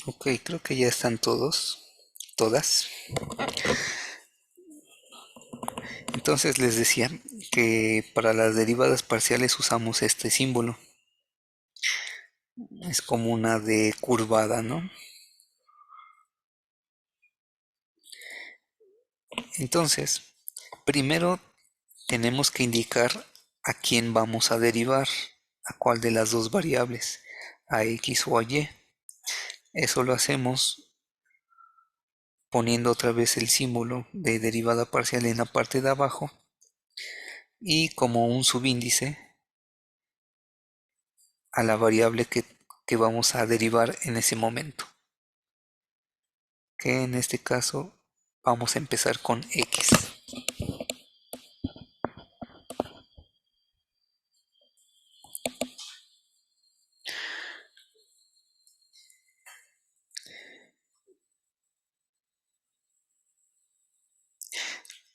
Ok, creo que ya están todas. Entonces les decía que para las derivadas parciales usamos este símbolo. Es como una D curvada, ¿no? Entonces, primero tenemos que indicar a quién vamos a derivar, a cuál de las dos variables, a x o a y. Eso lo hacemos poniendo otra vez el símbolo de derivada parcial en la parte de abajo y como un subíndice a la variable que vamos a derivar en ese momento, que en este caso vamos a empezar con x.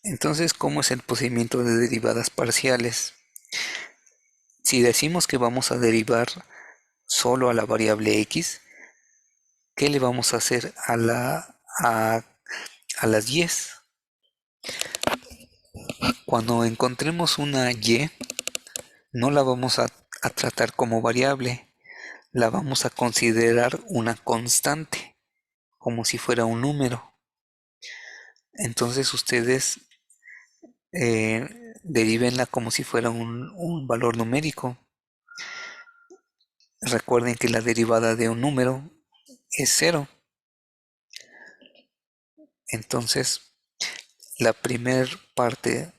Entonces, ¿cómo es el procedimiento de derivadas parciales? Si decimos que vamos a derivar solo a la variable x, ¿qué le vamos a hacer a las y's? Cuando encontremos una y, no la vamos a tratar como variable, la vamos a considerar una constante, como si fuera un número. Entonces ustedes derivenla como si fuera un valor numérico. Recuerden que la derivada de un número es cero. Entonces, la primer parte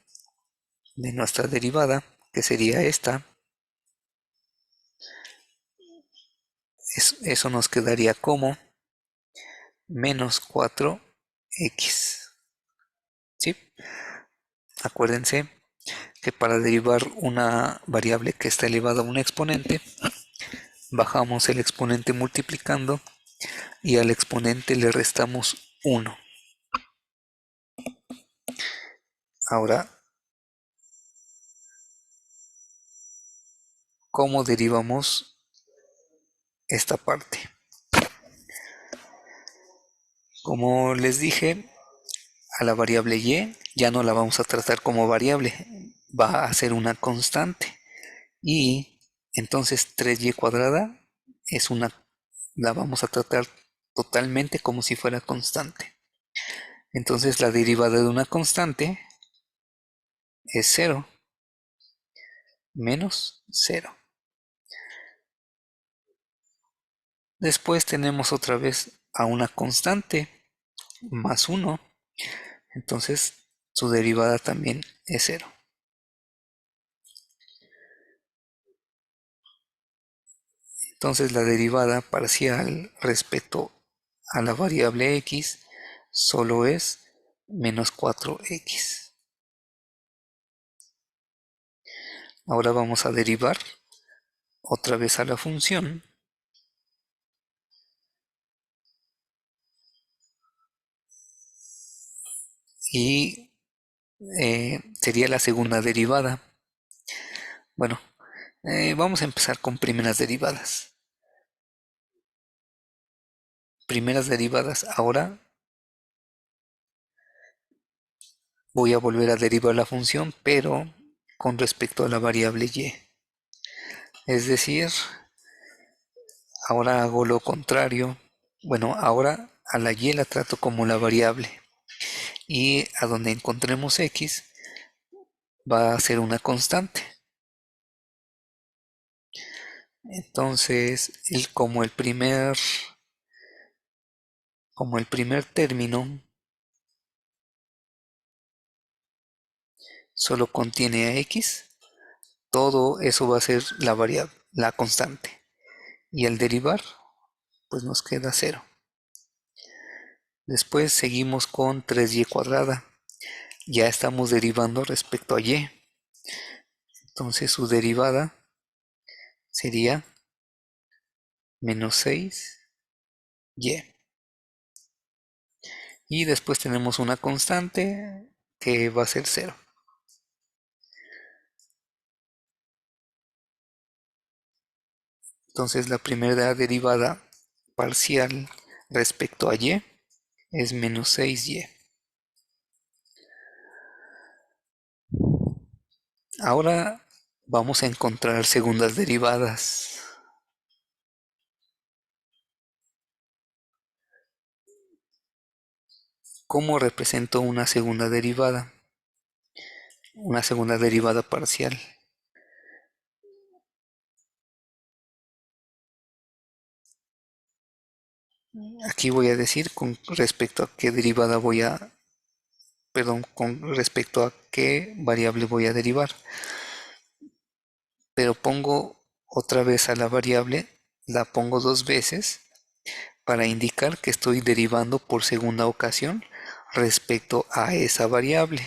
de nuestra derivada, que sería esta, eso nos quedaría como menos 4x. ¿Sí? Acuérdense que para derivar una variable que está elevada a un exponente, bajamos el exponente multiplicando y al exponente le restamos 1. Ahora, ¿cómo derivamos esta parte? Como les dije, a la variable y ya no la vamos a tratar como variable, va a ser una constante. Y entonces 3y cuadrada es la vamos a tratar totalmente como si fuera constante. Entonces la derivada de una constante es 0 menos 0. Después tenemos otra vez a una constante más 1. Entonces su derivada también es 0. Entonces la derivada parcial respecto a la variable x solo es menos 4x. Ahora vamos a derivar otra vez a la función y sería la segunda derivada. Bueno, vamos a empezar con primeras derivadas. Primeras derivadas, ahora voy a volver a derivar la función, pero con respecto a la variable y. Es decir, ahora hago lo contrario. Bueno, ahora a la y la trato como la variable y a donde encontremos x va a ser una constante. Entonces, como el primer término solo contiene a x, todo eso va a ser la variable, la constante. Y al derivar, pues nos queda 0. Después seguimos con 3y cuadrada. Ya estamos derivando respecto a y. Entonces su derivada sería menos 6y. Y después tenemos una constante que va a ser 0. Entonces la primera derivada parcial respecto a y es menos 6y. Ahora vamos a encontrar segundas derivadas. ¿Cómo represento una segunda derivada? Una segunda derivada parcial. Aquí voy a decir con respecto a qué derivada voy a, perdón, con respecto a qué variable voy a derivar. Pero pongo otra vez a la variable, la pongo dos veces para indicar que estoy derivando por segunda ocasión respecto a esa variable.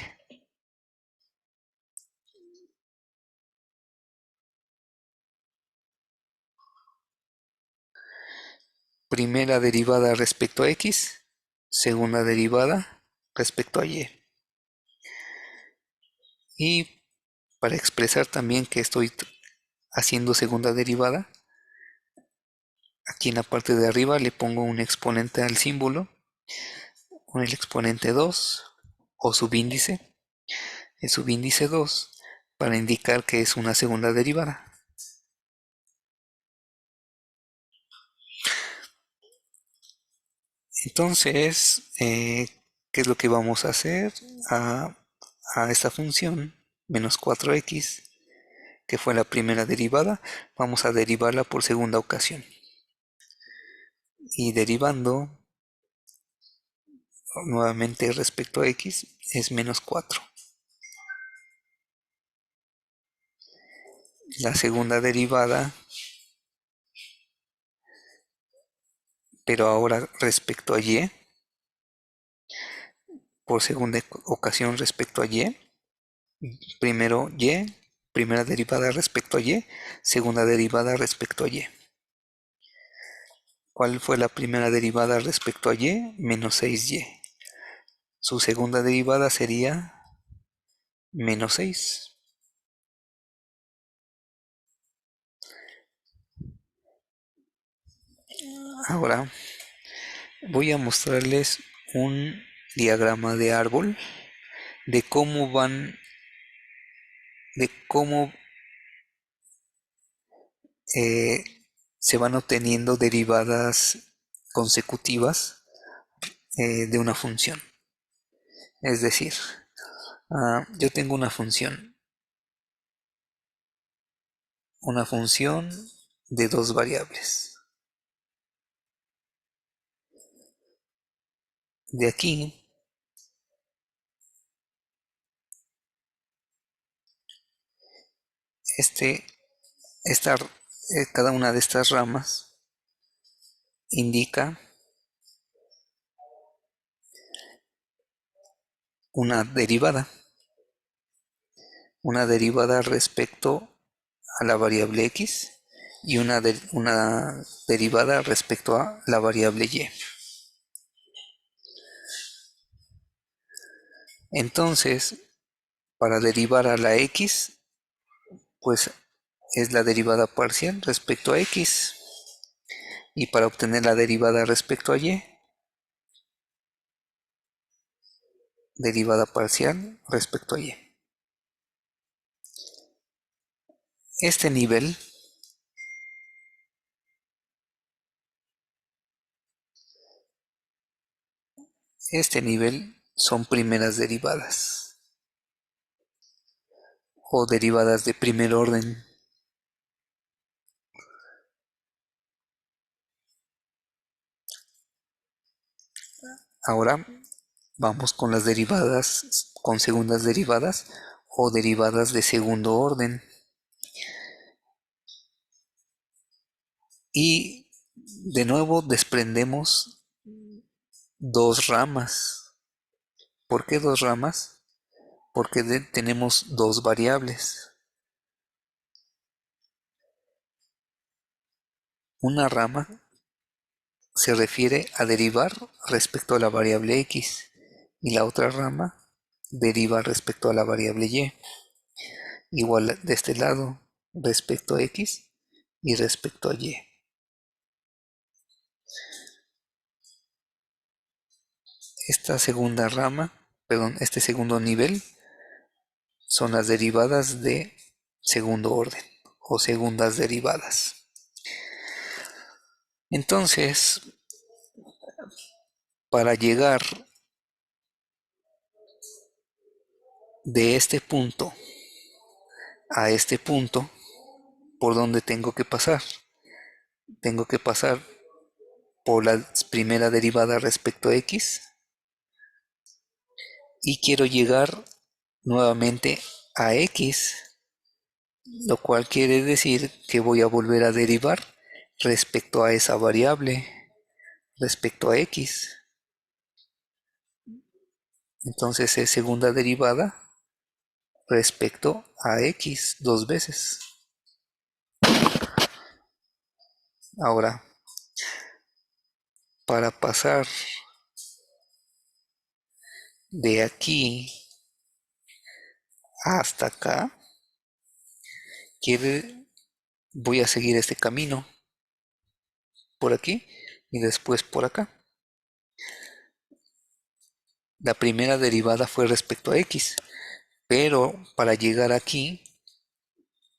Primera derivada respecto a x, segunda derivada respecto a y. Y para expresar también que estoy haciendo segunda derivada, aquí en la parte de arriba le pongo un exponente al símbolo, con el exponente 2 o subíndice, el subíndice 2, para indicar que es una segunda derivada. Entonces, ¿qué es lo que vamos a hacer a esta función? Menos 4x, que fue la primera derivada, vamos a derivarla por segunda ocasión. Y derivando nuevamente respecto a x es menos 4. La segunda derivada, pero ahora respecto a y, por segunda ocasión respecto a y, primero y, primera derivada respecto a y, segunda derivada respecto a y. ¿Cuál fue la primera derivada respecto a y? Menos 6y. Su segunda derivada sería menos 6. Ahora voy a mostrarles un diagrama de árbol de cómo eh, se van obteniendo derivadas consecutivas de una función. Es decir, yo tengo una función de dos variables. De aquí, este, cada una de estas ramas indica una derivada respecto a la variable x y una derivada respecto a la variable y. Entonces, para derivar a la x, pues es la derivada parcial respecto a x. Y para obtener la derivada respecto a y, derivada parcial respecto a y. Este nivel son primeras derivadas o derivadas de primer orden. Ahora vamos con las derivadas, con segundas derivadas o derivadas de segundo orden. Y de nuevo desprendemos dos ramas. ¿Por qué dos ramas? Porque tenemos dos variables. Una rama se refiere a derivar respecto a la variable x y la otra rama deriva respecto a la variable y. Igual de este lado respecto a x y respecto a y. esta segunda rama, perdón, este segundo nivel son las derivadas de segundo orden o segundas derivadas. Entonces, para llegar de este punto a este punto, ¿por dónde tengo que pasar? Tengo que pasar por la primera derivada respecto a x y quiero llegar nuevamente a x, lo cual quiere decir que voy a volver a derivar respecto a esa variable, respecto a x. Entonces es segunda derivada respecto a x dos veces. Ahora, para pasar de aquí hasta acá, voy a seguir este camino por aquí y después por acá. La primera derivada fue respecto a x, pero para llegar aquí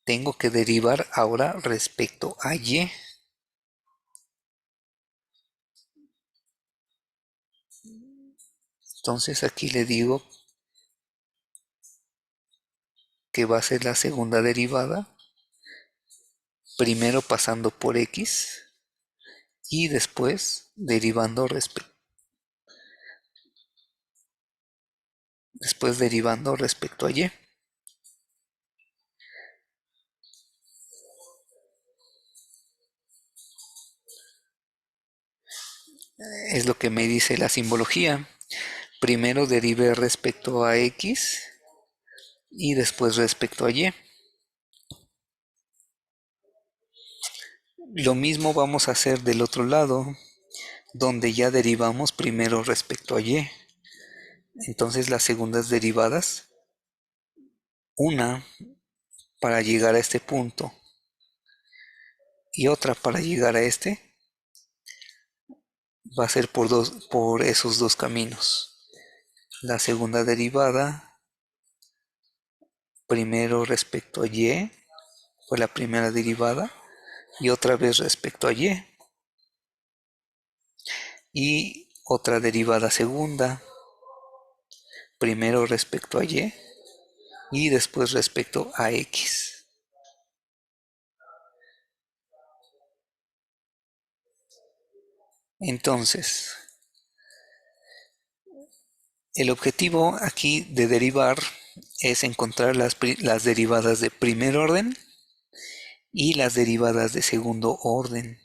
tengo que derivar ahora respecto a y. Entonces aquí le digo que va a ser la segunda derivada, primero pasando por x y después derivando respecto a y. Es lo que me dice la simbología. Primero derive respecto a x y después respecto a y. Lo mismo vamos a hacer del otro lado, donde ya derivamos primero respecto a y. Entonces las segundas derivadas, una para llegar a este punto y otra para llegar a este, va a ser por esos dos caminos. La segunda derivada, primero respecto a y, fue la primera derivada, y otra vez respecto a y. Y otra derivada segunda, primero respecto a y después respecto a x. Entonces, el objetivo aquí de derivar es encontrar las derivadas de primer orden y las derivadas de segundo orden.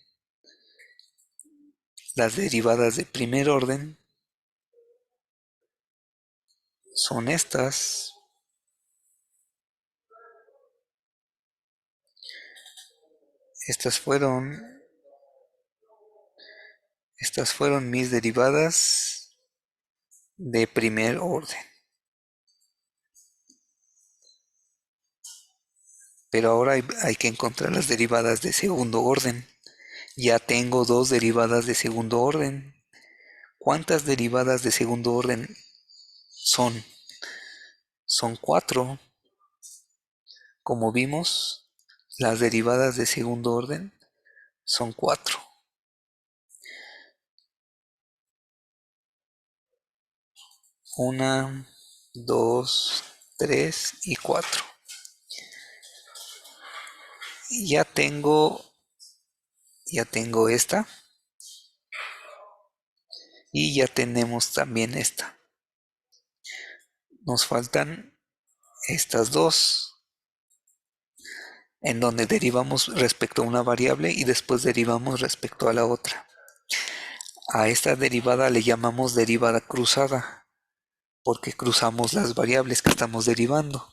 Las derivadas de primer orden son estas. Estas fueron mis derivadas de primer orden. Pero ahora hay que encontrar las derivadas de segundo orden. Ya tengo dos derivadas de segundo orden. ¿Cuántas derivadas de segundo orden son? Son 4. Como vimos, las derivadas de segundo orden son 4. Una, 2, 3 y 4. Ya tengo esta y ya tenemos también esta. Nos faltan estas dos, en donde derivamos respecto a una variable y después derivamos respecto a la otra. A esta derivada le llamamos derivada cruzada, porque cruzamos las variables que estamos derivando.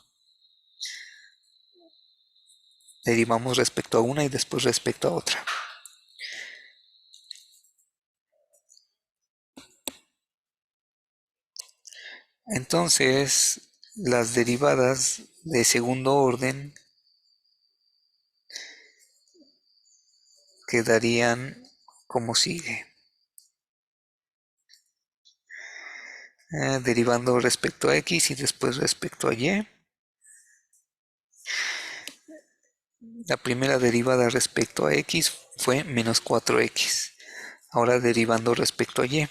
Derivamos respecto a una y después respecto a otra. Entonces, las derivadas de segundo orden quedarían como sigue. derivando respecto a x y después respecto a y. La primera derivada respecto a x fue menos 4x. Ahora derivando respecto a y.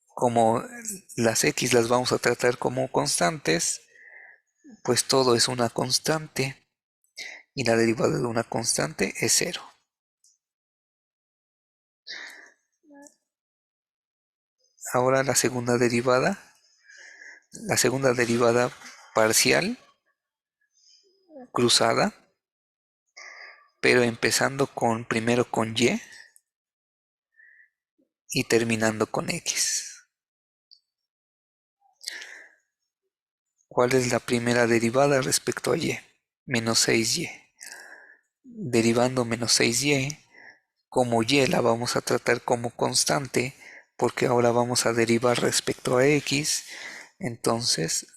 Como las x las vamos a tratar como constantes, pues todo es una constante y la derivada de una constante es cero. Ahora la segunda derivada parcial cruzada, pero empezando primero con y terminando con x. ¿Cuál es la primera derivada respecto a y? Menos 6y. Derivando menos 6y, como y la vamos a tratar como constante, porque ahora vamos a derivar respecto a x, entonces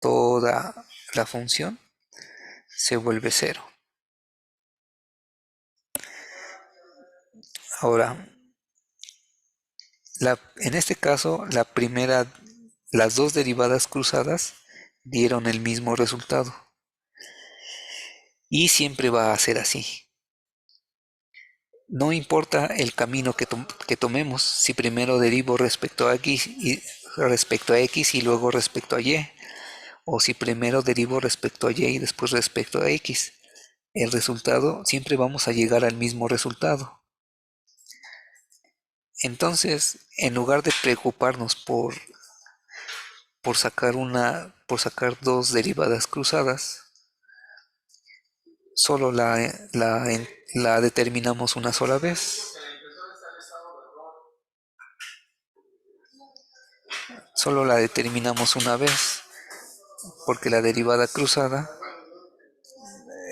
toda la función se vuelve cero. Ahora, en este caso, las dos derivadas cruzadas dieron el mismo resultado. Y siempre va a ser así. No importa el camino que tomemos, si primero derivo respecto a x y luego respecto a y, o si primero derivo respecto a y y después respecto a x. El resultado, siempre vamos a llegar al mismo resultado. Entonces, en lugar de preocuparnos por sacar dos derivadas cruzadas, solo la determinamos una sola vez. Solo la determinamos una vez, porque la derivada cruzada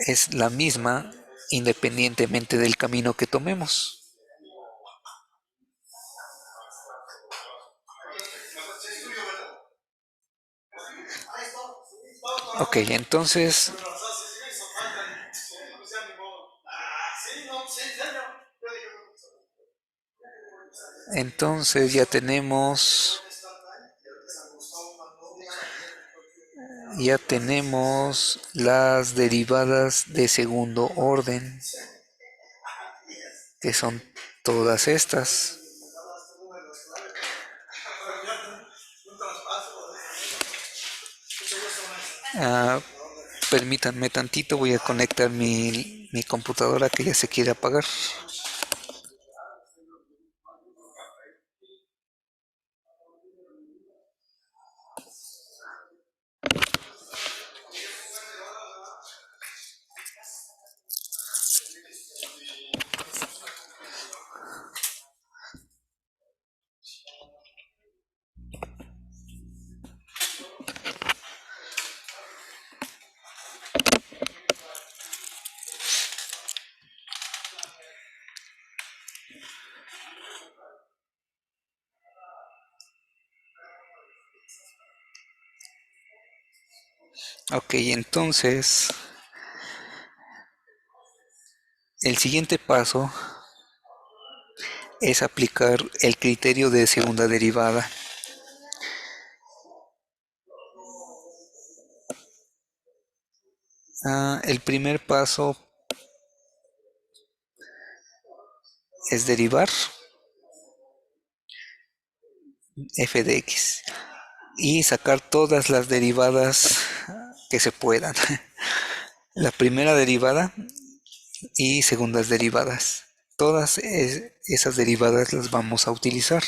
es la misma independientemente del camino que tomemos. Ok, entonces ya tenemos las derivadas de segundo orden, que son todas estas. Ah, permítanme tantito, voy a conectar mi computadora que ya se quiere apagar. Ok, entonces el siguiente paso es aplicar el criterio de segunda derivada. El primer paso es derivar f de x y sacar todas las derivadas que se puedan. La primera derivada y segundas derivadas. Todas esas derivadas las vamos a utilizar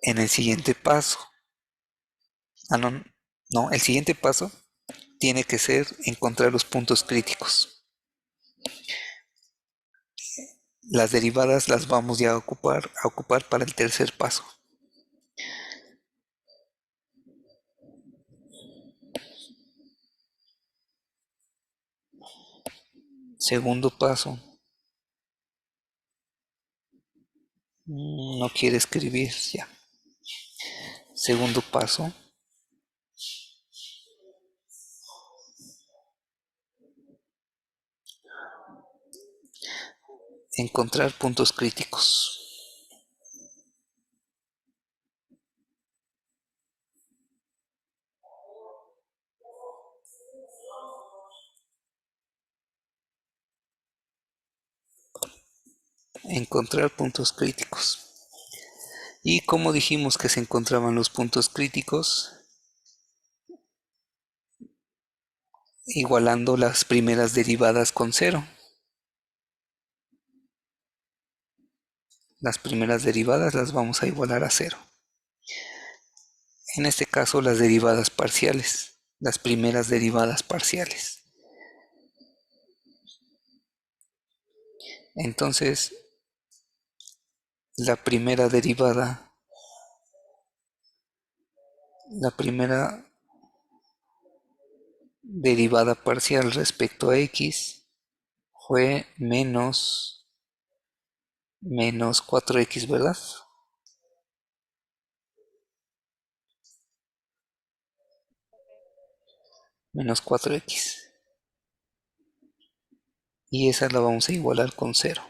en el siguiente paso. No, el siguiente paso tiene que ser encontrar los puntos críticos. Las derivadas las vamos ya a ocupar para el tercer paso. Segundo paso. No quiere escribir ya. Segundo paso. Encontrar puntos críticos. encontrar puntos críticos. ¿Y cómo dijimos que se encontraban los puntos críticos? Igualando las primeras derivadas con cero. Las primeras derivadas las vamos a igualar a cero. En este caso las derivadas parciales, las primeras derivadas parciales. Entonces, la primera derivada parcial respecto a x fue menos 4x, ¿verdad? Menos 4x. Y esa la vamos a igualar con 0.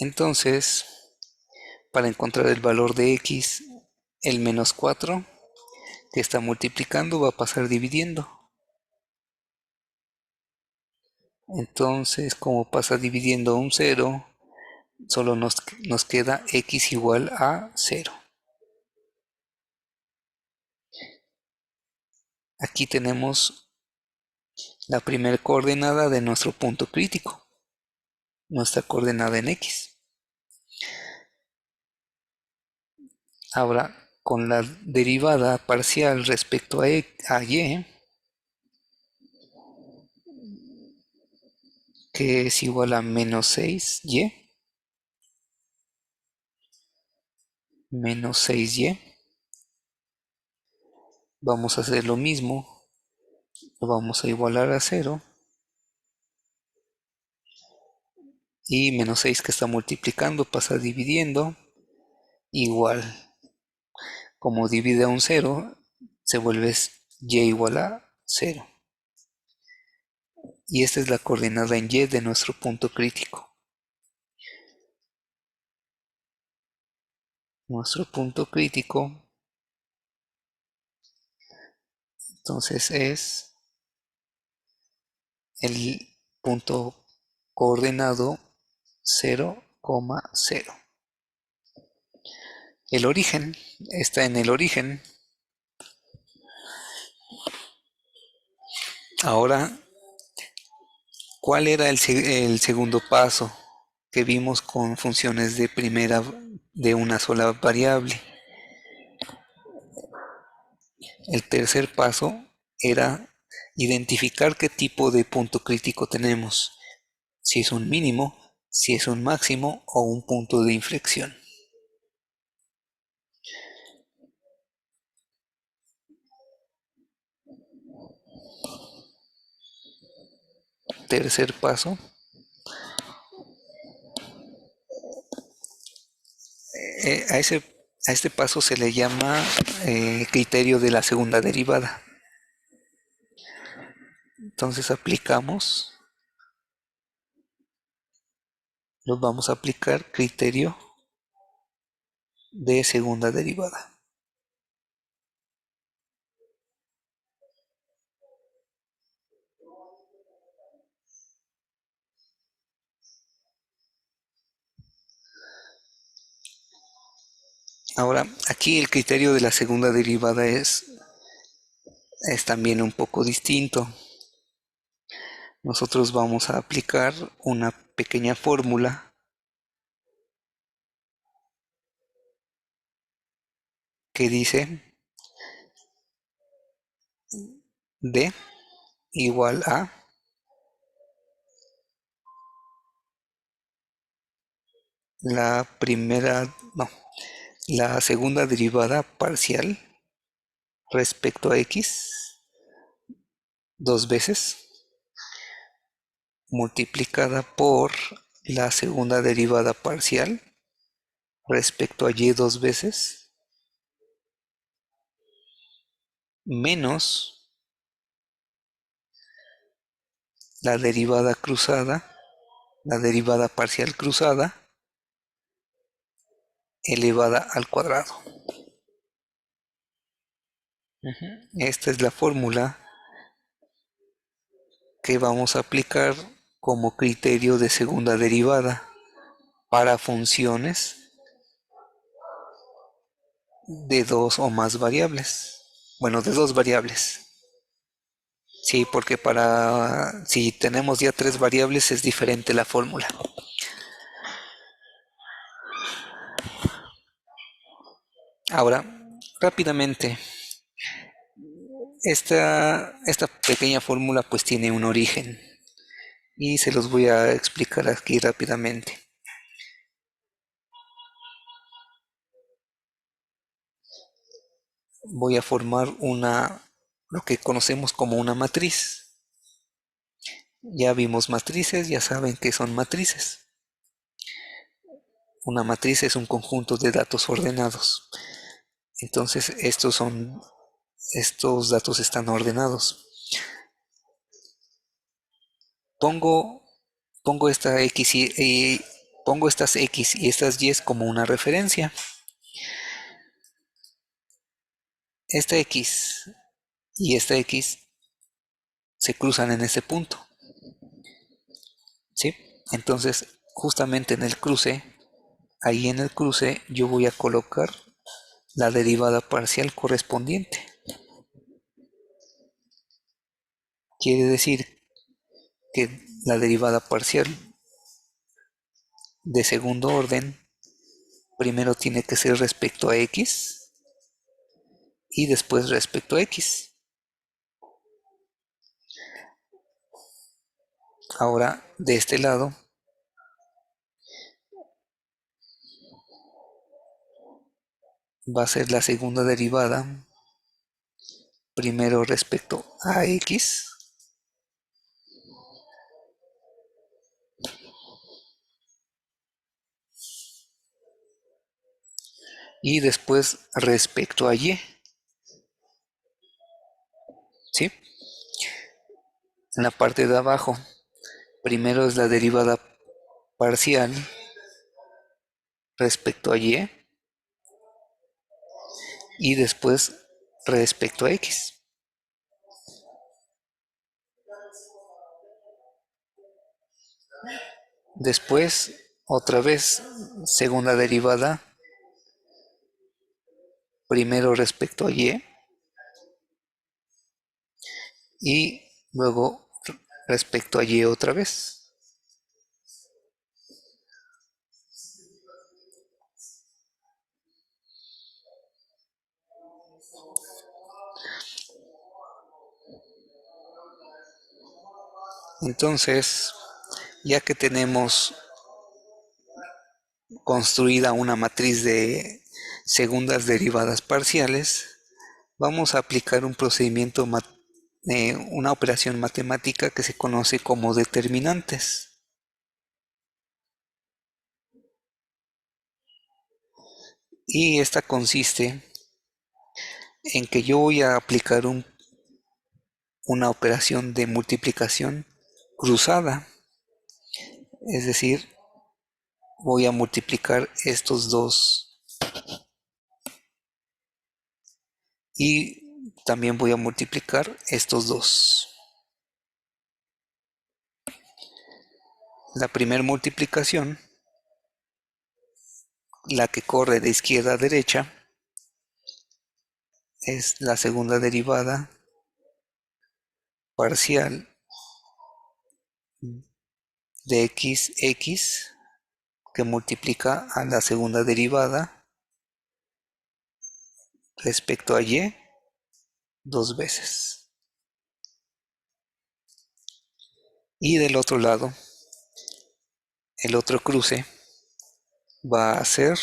Entonces, para encontrar el valor de x, el menos 4 que está multiplicando va a pasar dividiendo. Entonces, como pasa dividiendo un 0, solo nos queda x igual a 0. Aquí tenemos la primera coordenada de nuestro punto crítico, nuestra coordenada en x. Ahora, con la derivada parcial respecto a y, que es igual a menos 6y, vamos a hacer lo mismo, lo vamos a igualar a 0, y menos 6 que está multiplicando pasa dividiendo, igual, como divide a un 0, se vuelve y igual a 0. Y esta es la coordenada en y de nuestro punto crítico. Nuestro punto crítico entonces es el punto coordenado 0,0. El origen está en el origen. Ahora, ¿cuál era el segundo paso que vimos con funciones de primera de una sola variable? El tercer paso era identificar qué tipo de punto crítico tenemos, si es un mínimo, si es un máximo o un punto de inflexión. Tercer paso, a este paso se le llama criterio de la segunda derivada. Entonces vamos a aplicar criterio de segunda derivada. Ahora, aquí el criterio de la segunda derivada es también un poco distinto. Nosotros vamos a aplicar una pequeña fórmula que dice D igual a la segunda derivada parcial respecto a x dos veces multiplicada por la segunda derivada parcial respecto a y dos veces menos la derivada cruzada, la derivada parcial cruzada elevada al cuadrado. Esta es la fórmula que vamos a aplicar como criterio de segunda derivada para funciones de dos o más variables. Bueno, de dos variables. Sí, porque para si tenemos ya tres variables es diferente la fórmula. Ahora, rápidamente, esta pequeña fórmula pues tiene un origen y se los voy a explicar aquí rápidamente. Voy a formar lo que conocemos como una matriz. Ya vimos matrices, ya saben que son matrices. Una matriz es un conjunto de datos ordenados. Entonces estos datos están ordenados. Pongo, pongo esta X pongo estas X y estas Y como una referencia. Esta X y esta X se cruzan en ese punto. ¿Sí? Entonces, justamente en el cruce, ahí en el cruce, yo voy a colocar la derivada parcial correspondiente. Quiere decir que la derivada parcial de segundo orden primero tiene que ser respecto a X y después respecto a X. Ahora, de este lado, va a ser la segunda derivada primero respecto a X y después respecto a Y. ¿Sí? En la parte de abajo, primero es la derivada parcial respecto a y después respecto a X. Después, otra vez, segunda derivada, primero respecto a y luego respecto a Y otra vez. Entonces, ya que tenemos construida una matriz de segundas derivadas parciales, vamos a aplicar un procedimiento, una operación matemática que se conoce como determinantes. Y esta consiste en que yo voy a aplicar una operación de multiplicación cruzada. Es decir, voy a multiplicar estos dos y también voy a multiplicar estos dos. La primera multiplicación, la que corre de izquierda a derecha, es la segunda derivada parcial de x que multiplica a la segunda derivada respecto a y dos veces. Y del otro lado, el otro cruce va a ser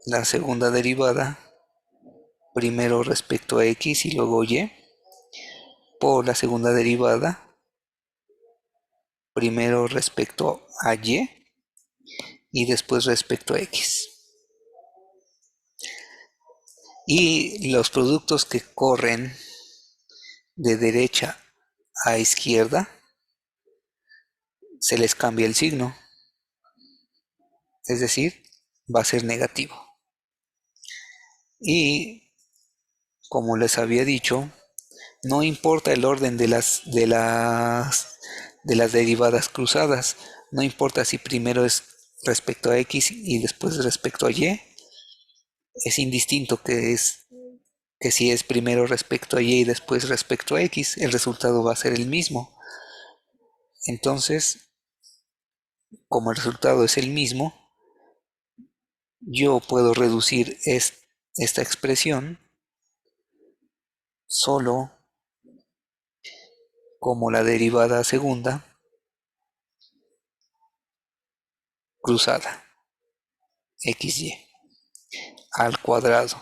la segunda derivada primero respecto a x y luego y por la segunda derivada primero respecto a y después respecto a x. Y los productos que corren de derecha a izquierda se les cambia el signo. es decir, va a ser negativo. Y como les había dicho, no importa el orden de las derivadas cruzadas, no importa si primero es respecto a x y después respecto a y, es indistinto que si es primero respecto a y y después respecto a x, el resultado va a ser el mismo. Entonces, como el resultado es el mismo, yo puedo reducir esta expresión solo como la derivada segunda cruzada, xy, al cuadrado,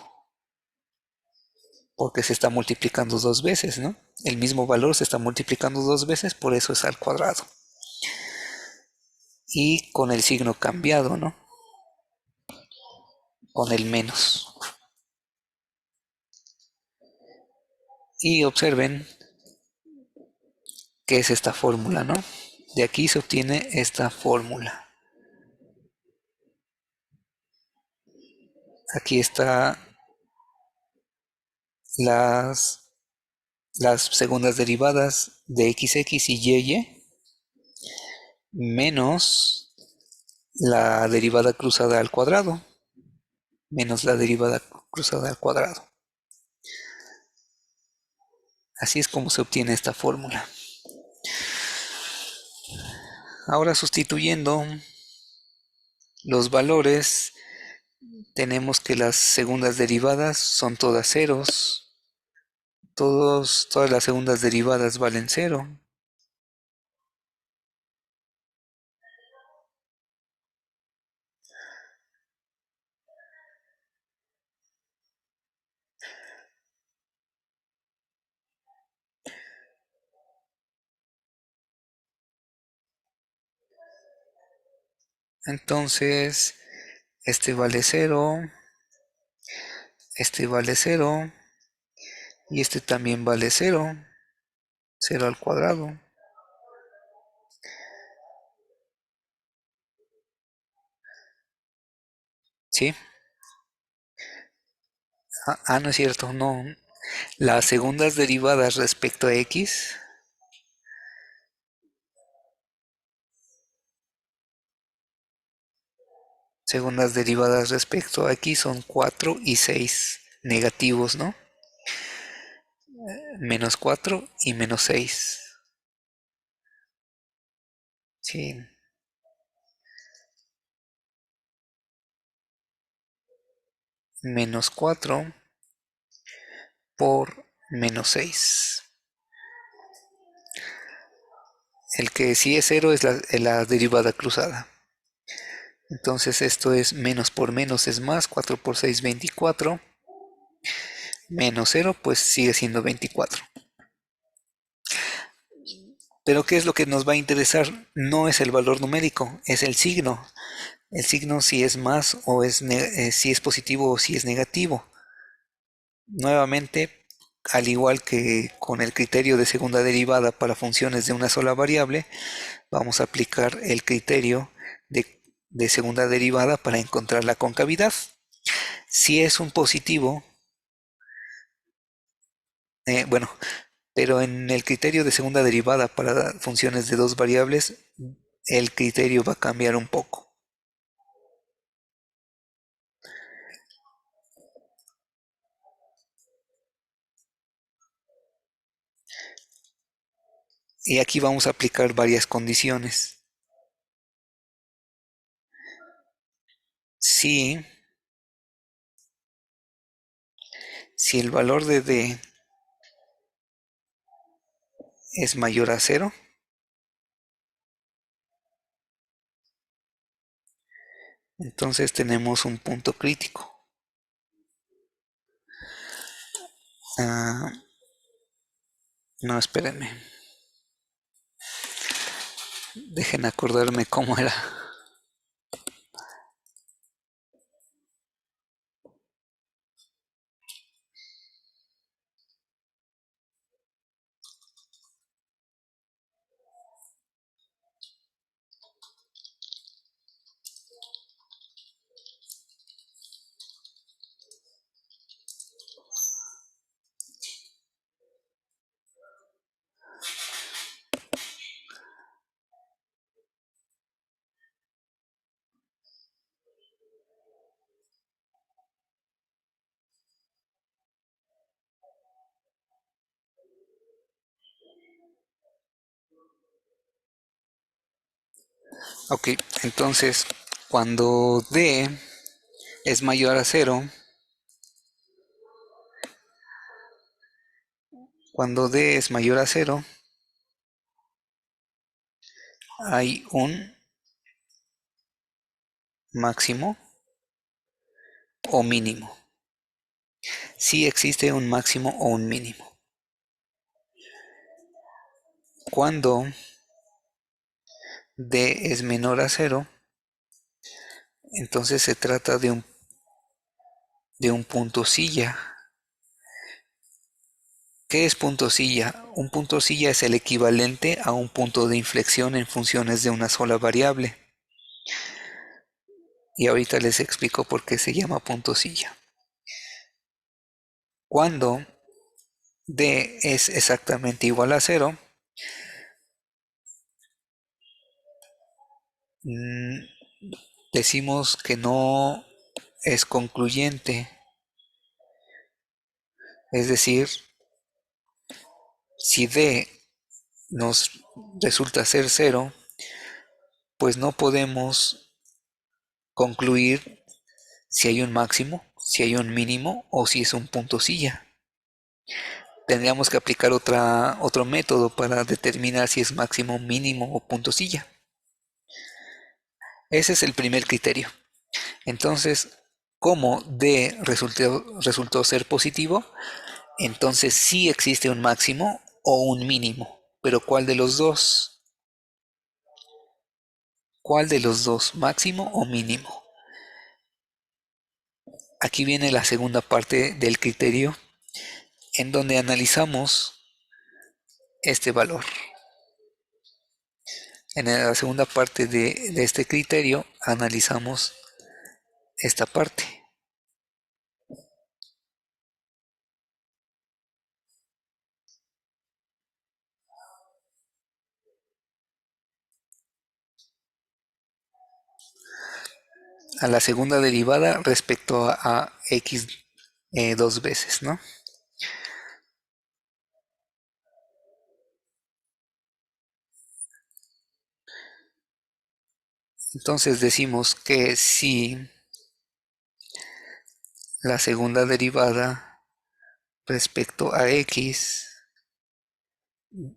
porque se está multiplicando dos veces, ¿no? El mismo valor se está multiplicando dos veces, por eso es al cuadrado. Y con el signo cambiado, ¿no? Con el menos. Y observen qué es esta fórmula, ¿no? De aquí se obtiene esta fórmula. Aquí está las, las segundas derivadas de xx y y menos la derivada cruzada al cuadrado, menos la derivada cruzada al cuadrado. Así es como se obtiene esta fórmula. Ahora sustituyendo los valores, tenemos que las segundas derivadas son todas ceros. Todas las segundas derivadas valen cero. Entonces, este vale cero, este vale cero y este también vale cero. Cero al cuadrado. ¿Sí? No es cierto, no. Las segundas derivadas respecto a x, segundas derivadas respecto a x son 4 y 6 negativos, ¿no? Menos 4 y menos 6. Sí, menos 4 por menos 6. El que sí es 0 es la derivada cruzada. Entonces esto es menos por menos es más, 4 por 6, 24. Menos 0 pues sigue siendo 24. Pero ¿qué es lo que nos va a interesar? No es el valor numérico, es el signo. El signo si es más o si es positivo o si es negativo. Nuevamente, al igual que con el criterio de segunda derivada para funciones de una sola variable, vamos a aplicar el criterio de segunda derivada para encontrar la concavidad. Si es un positivo, bueno, pero en el criterio de segunda derivada para funciones de dos variables, el criterio va a cambiar un poco. Y aquí vamos a aplicar varias condiciones. Si, si el valor de d es mayor a cero, entonces tenemos un punto crítico. Ah, no, espérenme. Dejen acordarme cómo era. Ok, entonces cuando D es mayor a cero, cuando D es mayor a cero, hay un máximo o mínimo. Sí existe un máximo o un mínimo. Cuando D es menor a cero, entonces se trata de un punto silla. ¿Qué es punto silla? Un punto silla es el equivalente a un punto de inflexión en funciones de una sola variable. Y ahorita les explico por qué se llama punto silla. Cuando D es exactamente igual a cero, decimos que no es concluyente. Es decir, si D nos resulta ser cero, pues no podemos concluir si hay un máximo, si hay un mínimo o si es un punto silla. Tendríamos que aplicar otro método para determinar si es máximo, mínimo o punto silla. Ese es el primer criterio. Entonces, como D resultó ser positivo, entonces sí existe un máximo o un mínimo. Pero ¿cuál de los dos? ¿Cuál de los dos? ¿Máximo o mínimo? Aquí viene la segunda parte del criterio en donde analizamos este valor. En la segunda parte de este criterio analizamos esta parte. A la segunda derivada respecto a x dos veces, ¿no? Entonces decimos que si la segunda derivada respecto a x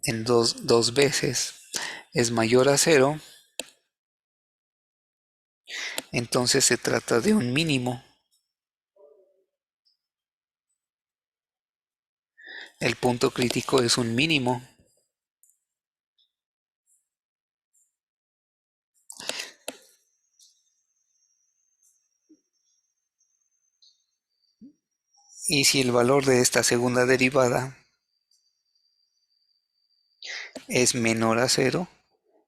en dos veces es mayor a cero, entonces se trata de un mínimo. El punto crítico es un mínimo. Y si el valor de esta segunda derivada es menor a cero,